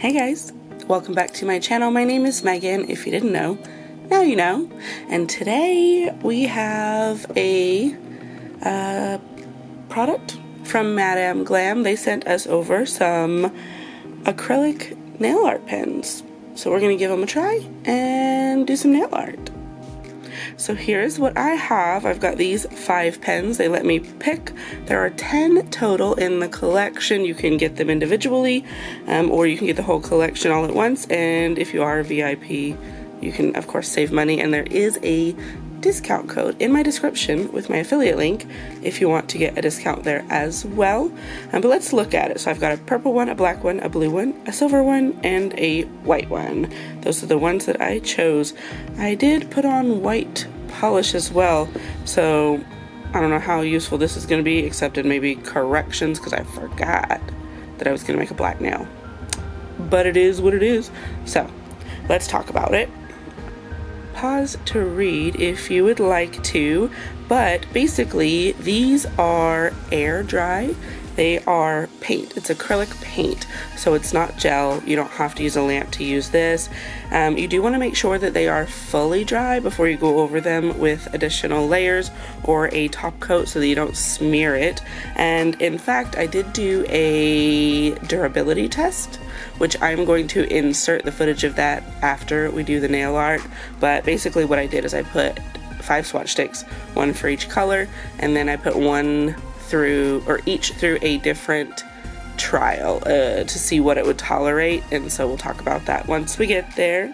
Hey guys, welcome back to my channel. My name is Megan. If you didn't know, now you know. And today we have a product from Madame Glam. They sent us over some acrylic nail art pens. So we're going to give them a try and do some nail art. So here's what I have. I've got these 5 pens. They let me pick. There are 10 total in the collection. You can get them individually, or you can get the whole collection all at once. And if you are a VIP, you can of course save money. And there is a discount code in my description with my affiliate link if you want to get a discount there as well. But let's look at it. So I've got a purple one, a black one, a blue one, a silver one, and a white one. Those are the ones that I chose. I did put on white polish as well, so I don't know how useful this is going to be, except in maybe corrections, because I forgot that I was going to make a black nail. But it is what it is. So let's talk about it. Pause to read if you would like to, but basically these are air dry. They are paint. It's acrylic paint, so it's not gel. You don't have to use a lamp to use this. You do want to make sure that they are fully dry before you go over them with additional layers or a top coat so that you don't smear it. And in fact, I did do a durability test, which I'm going to insert the footage of that after we do the nail art. But basically what I did is I put 5 swatch sticks, one for each color, and then I put each through a different trial to see what it would tolerate, and so we'll talk about that once we get there.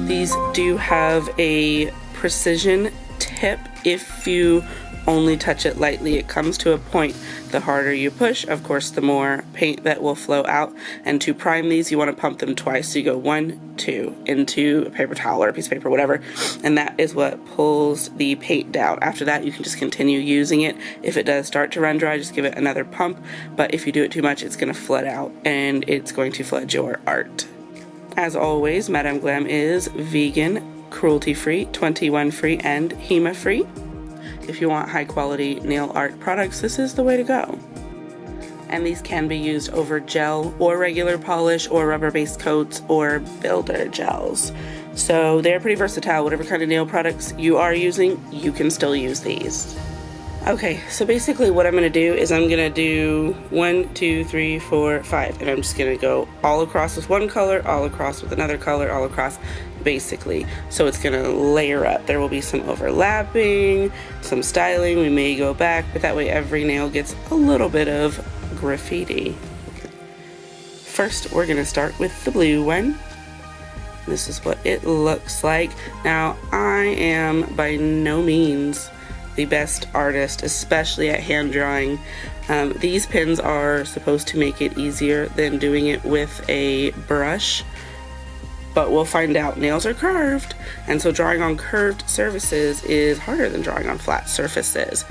These do have a precision tip. If you only touch it lightly, it comes to a point. The harder you push, of course, the more paint that will flow out. And to prime these, you want to pump them twice. So you go 1, 2 into a paper towel or a piece of paper, whatever, and that is what pulls the paint down. After that, you can just continue using it. If it does start to run dry, just give it another pump. But if you do it too much, it's going to flood out and it's going to flood your art. As always, Madame Glam is vegan, cruelty-free, 21-free, and HEMA-free. If you want high quality nail art products, this is the way to go. And these can be used over gel or regular polish or rubber based coats or builder gels. So they're pretty versatile. Whatever kind of nail products you are using, you can still use these. Okay, so basically what I'm going to do is I'm going to do 1, 2, 3, 4, 5, and I'm just going to go all across with one color, all across with another color, all across, basically. So it's going to layer up. There will be some overlapping, some styling. We may go back, but that way every nail gets a little bit of graffiti. First, we're going to start with the blue one. This is what it looks like. Now, I am by no means the best artist, especially at hand drawing. These pens are supposed to make it easier than doing it with a brush, but we'll find out. Nails are curved, and so drawing on curved surfaces is harder than drawing on flat surfaces.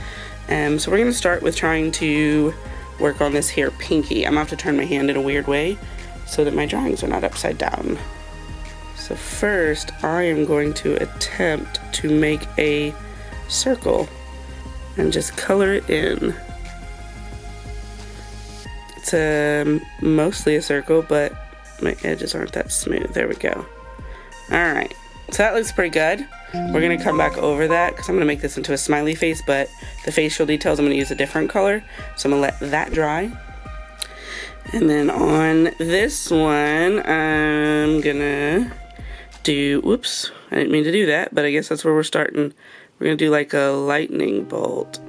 So we're going to start with trying to work on this here pinky. I'm going to have to turn my hand in a weird way so that my drawings are not upside down. So first, I am going to attempt to make a circle and just color it in. It's mostly a circle, but my edges aren't that smooth. There we go. Alright, so that looks pretty good. We're going to come back over that because I'm going to make this into a smiley face, but the facial details I'm going to use a different color. So I'm going to let that dry. And then on this one, I'm going to do, whoops, I didn't mean to do that, but I guess that's where we're starting. We're going to do like a lightning bolt.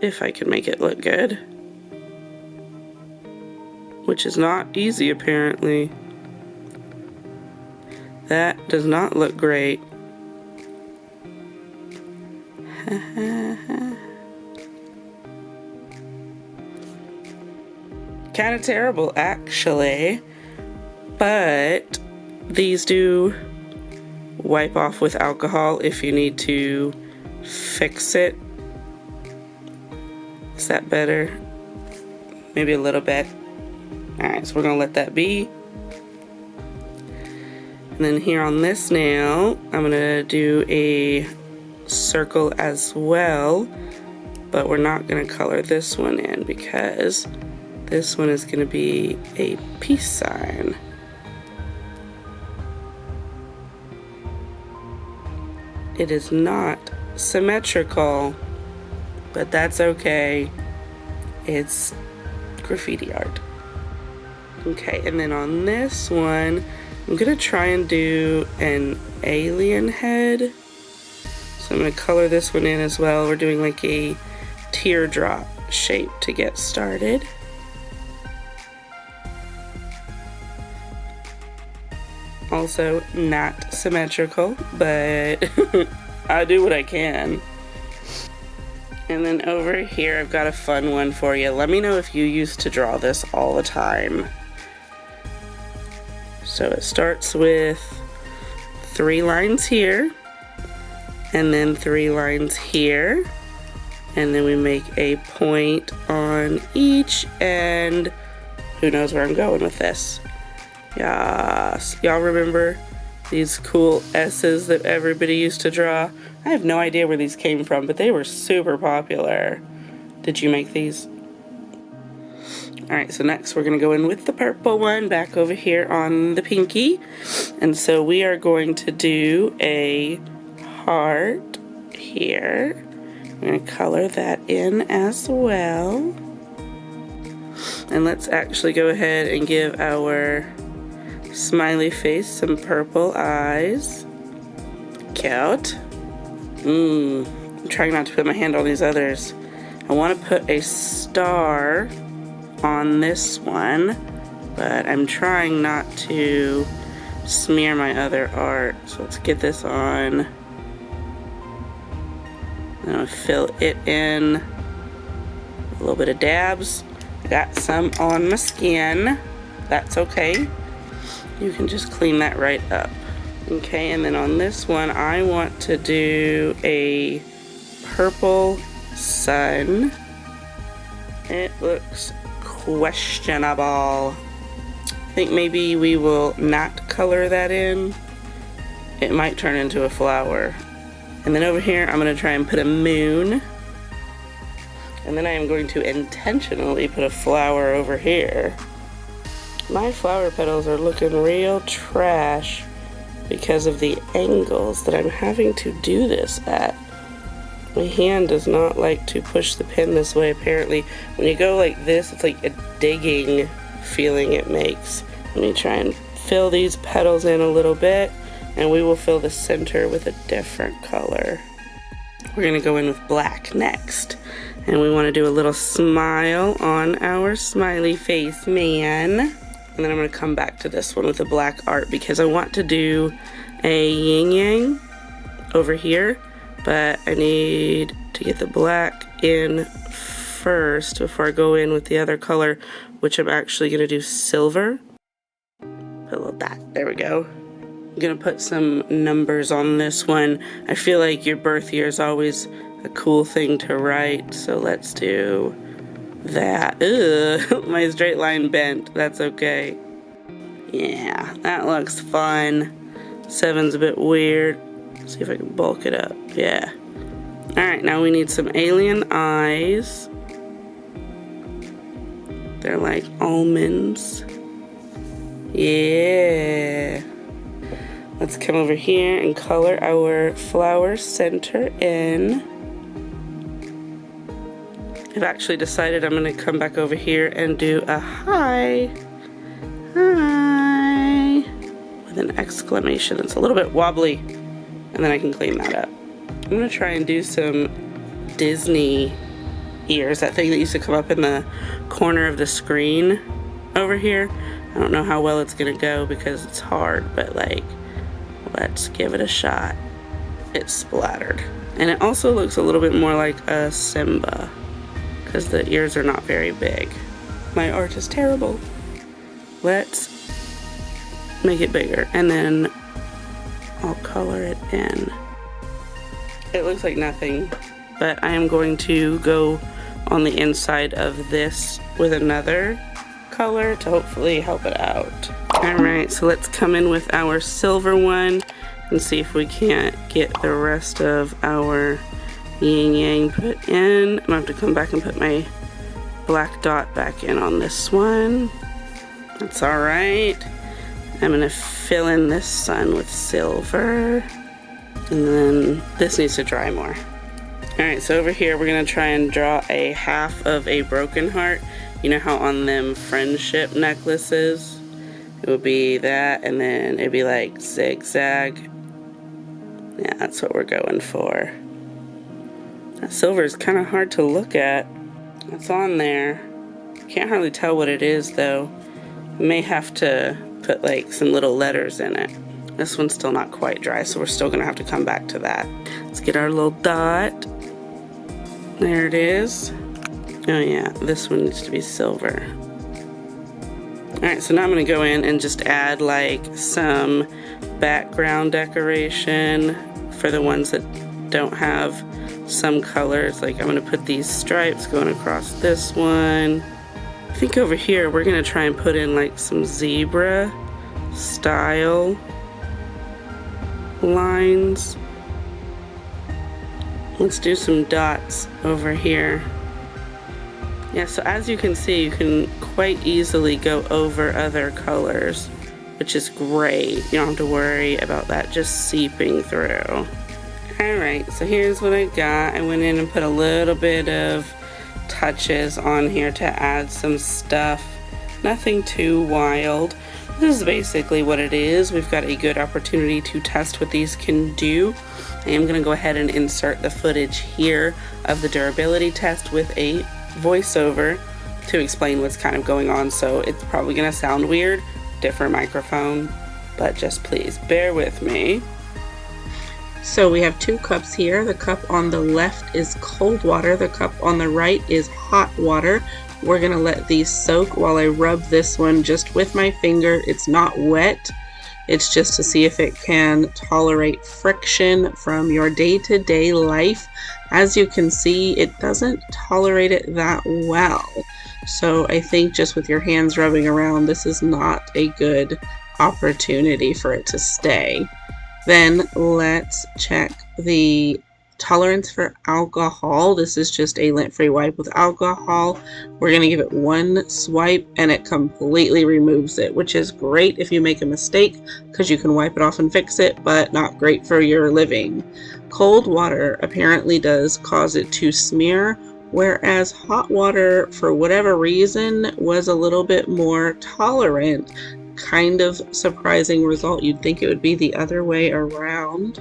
If I can make it look good. Which is not easy, apparently. That does not look great. Kind of terrible, actually. But these do wipe off with alcohol if you need to fix it. Is that better? Maybe a little bit. Alright, so we're going to let that be. And then here on this nail, I'm going to do a circle as well, but we're not going to color this one in because this one is going to be a peace sign. It is not symmetrical, but that's okay. It's graffiti art. Okay, and then on this one, I'm gonna try and do an alien head. So I'm gonna color this one in as well. We're doing like a teardrop shape to get started. Also not symmetrical, but I do what I can. And then over here I've got a fun one for you. Let me know if you used to draw this all the time. So it starts with 3 lines here, and then 3 lines here, and then we make a point on each end. Who knows where I'm going with this? Yes, y'all remember these cool S's that everybody used to draw? I have no idea where these came from, but they were super popular. Did you make these? Alright, so next we're going to go in with the purple one back over here on the pinky. And so we are going to do a heart here. I'm going to color that in as well. And let's actually go ahead and give our smiley face some purple eyes. Cute. I'm trying not to put my hand on these others. I want to put a star on this one, but I'm trying not to smear my other art. So let's get this on. I'm gonna fill it in. A little bit of dabs. I got some on my skin. That's okay. You can just clean that right up. Okay, and then on this one, I want to do a purple sun. It looks questionable. I think maybe we will not color that in. It might turn into a flower. And then over here, I'm going to try and put a moon. And then I am going to intentionally put a flower over here. My flower petals are looking real trash because of the angles that I'm having to do this at. My hand does not like to push the pen this way, apparently. When you go like this, it's like a digging feeling it makes. Let me try and fill these petals in a little bit, and we will fill the center with a different color. We're gonna go in with black next. And we wanna do a little smile on our smiley face man. And then I'm going to come back to this one with the black art because I want to do a yin yang over here, but I need to get the black in first before I go in with the other color, which I'm actually going to do silver. Put a little dot. There we go. I'm going to put some numbers on this one. I feel like your birth year is always a cool thing to write, so let's do that. Ugh, my straight line bent. That's okay. Yeah, that looks fun. 7's a bit weird. Let's see if I can bulk it up. Yeah. Alright, now we need some alien eyes. They're like almonds. Yeah. Let's come over here and color our flower center in. I've actually decided I'm going to come back over here and do a hi. Hi. With an exclamation that's a little bit wobbly. And then I can clean that up. I'm going to try and do some Disney ears. That thing that used to come up in the corner of the screen over here. I don't know how well it's going to go because it's hard. But like, let's give it a shot. It's splattered. And it also looks a little bit more like a Simba, because the ears are not very big. My art is terrible. Let's make it bigger, and then I'll color it in. It looks like nothing, but I am going to go on the inside of this with another color to hopefully help it out. Alright, so let's come in with our silver one and see if we can't get the rest of our yin yang put in. I'm gonna have to come back and put my black dot back in on this one. That's all right. I'm gonna fill in this sun with silver, and then this needs to dry more. All right, so over here we're gonna try and draw a half of a broken heart. You know how on them friendship necklaces, it would be that, and then it'd be like zigzag. Yeah, that's what we're going for. That silver is kind of hard to look at. It's on there. Can't hardly tell what it is though. We may have to put like some little letters in it. This one's still not quite dry, so we're still gonna have to come back to that. Let's get our little dot. There it is. Oh yeah, this one needs to be silver. Alright, so now I'm gonna go in and just add like some background decoration for the ones that don't have some colors. Like I'm gonna put these stripes going across this one. I think over here we're gonna try and put in like some zebra style lines. Let's do some dots over here. Yeah, so as you can see, you can quite easily go over other colors, which is great. You don't have to worry about that just seeping through. Alright, so here's what I got. I went in and put a little bit of touches on here to add some stuff. Nothing too wild. This is basically what it is. We've got a good opportunity to test what these can do. I am going to go ahead and insert the footage here of the durability test with a voiceover to explain what's kind of going on, so it's probably going to sound weird, different microphone, but just please bear with me. So we have two cups here. The cup on the left is cold water, the cup on the right is hot water. We're going to let these soak while I rub this one just with my finger. It's not wet. It's just to see if it can tolerate friction from your day-to-day life. As you can see, it doesn't tolerate it that well. So I think just with your hands rubbing around, this is not a good opportunity for it to stay. Then let's check the tolerance for alcohol. This is just a lint-free wipe with alcohol. We're going to give it one swipe and it completely removes it, which is great if you make a mistake because you can wipe it off and fix it, but not great for your living. Cold water apparently does cause it to smear, whereas hot water, for whatever reason, was a little bit more tolerant. Kind of surprising result. You'd think it would be the other way around.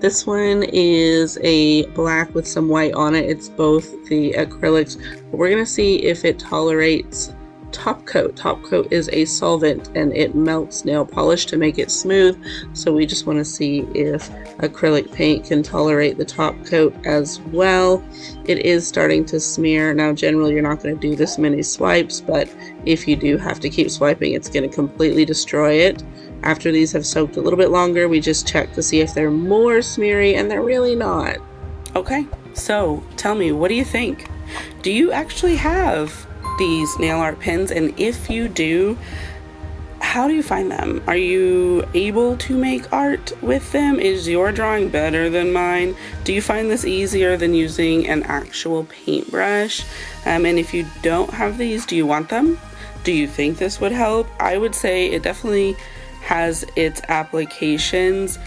This one is a black with some white on it. It's both the acrylics. We're going to see if it tolerates top coat. Top coat is a solvent and it melts nail polish to make it smooth. So we just want to see if acrylic paint can tolerate the top coat as well. It is starting to smear. Now generally you're not going to do this many swipes, but if you do have to keep swiping, it's going to completely destroy it. After these have soaked a little bit longer, we just check to see if they're more smeary, and they're really not. Okay, so tell me, what do you think? Do you actually have these nail art pens? And if you do, how do you find them? Are you able to make art with them? Is your drawing better than mine? Do you find this easier than using an actual paintbrush? And if you don't have these, do you want them? Do you think this would help? I would say it definitely has its applications.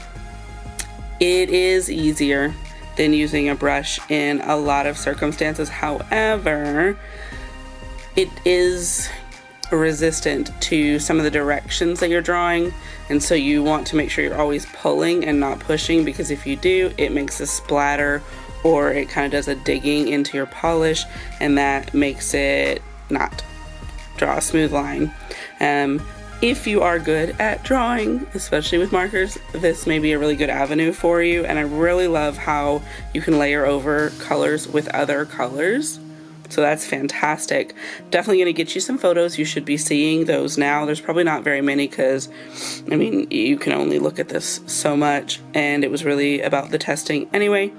It is easier than using a brush in a lot of circumstances. However, it is resistant to some of the directions that you're drawing, and so you want to make sure you're always pulling and not pushing, because if you do, it makes a splatter or it kind of does a digging into your polish, and that makes it not draw a smooth line. If you are good at drawing, especially with markers, this may be a really good avenue for you, and I really love how you can layer over colors with other colors. So that's fantastic. Definitely going to get you some photos. You should be seeing those now. There's probably not very many because, I mean, you can only look at this so much, and it was really about the testing. Anyway,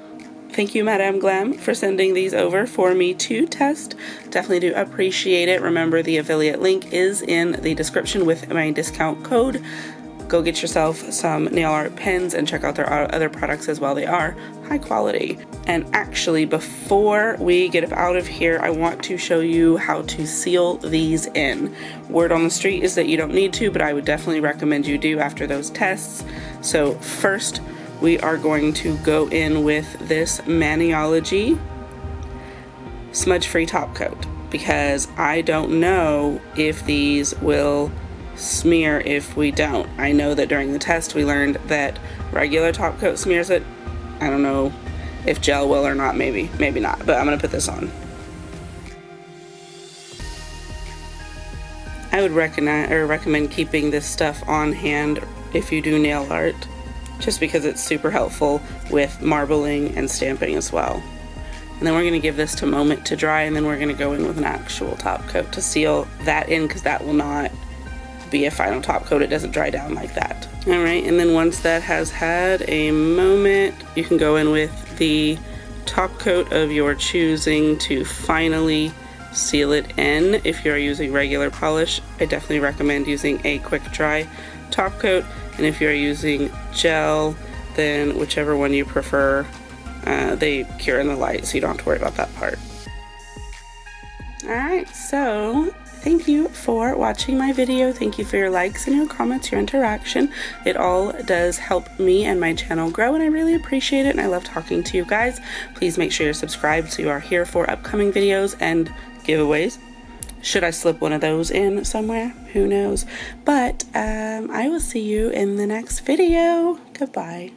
thank you, Madame Glam, for sending these over for me to test. Definitely do appreciate it. Remember, the affiliate link is in the description with my discount code. go get yourself some nail art pens and check out their other products as well. They are high quality. And actually, before we get out of here, I want to show you how to seal these in. Word on the street is that you don't need to, but I would definitely recommend you do after those tests. So first, we are going to go in with this Maniology smudge-free top coat, because I don't know if these will smear if we don't. I know that during the test we learned that regular top coat smears it. I don't know if gel will or not, maybe not, but I'm gonna put this on. I would recommend keeping this stuff on hand if you do nail art, just because it's super helpful with marbling and stamping as well. And then we're going to give this a moment to dry, and then we're going to go in with an actual top coat to seal that in, because that will not be a final top coat. It doesn't dry down like that. Alright, and then once that has had a moment, you can go in with the top coat of your choosing to finally seal it in. If you're using regular polish, I definitely recommend using a quick dry top coat, and if you're using gel, then whichever one you prefer. They cure in the light, so you don't have to worry about that part. Alright, so thank you for watching my video. Thank you for your likes and your comments, your interaction. It all does help me and my channel grow, and I really appreciate it, and I love talking to you guys. Please make sure you're subscribed so you are here for upcoming videos and giveaways. Should I slip one of those in somewhere? Who knows? But I will see you in the next video. Goodbye.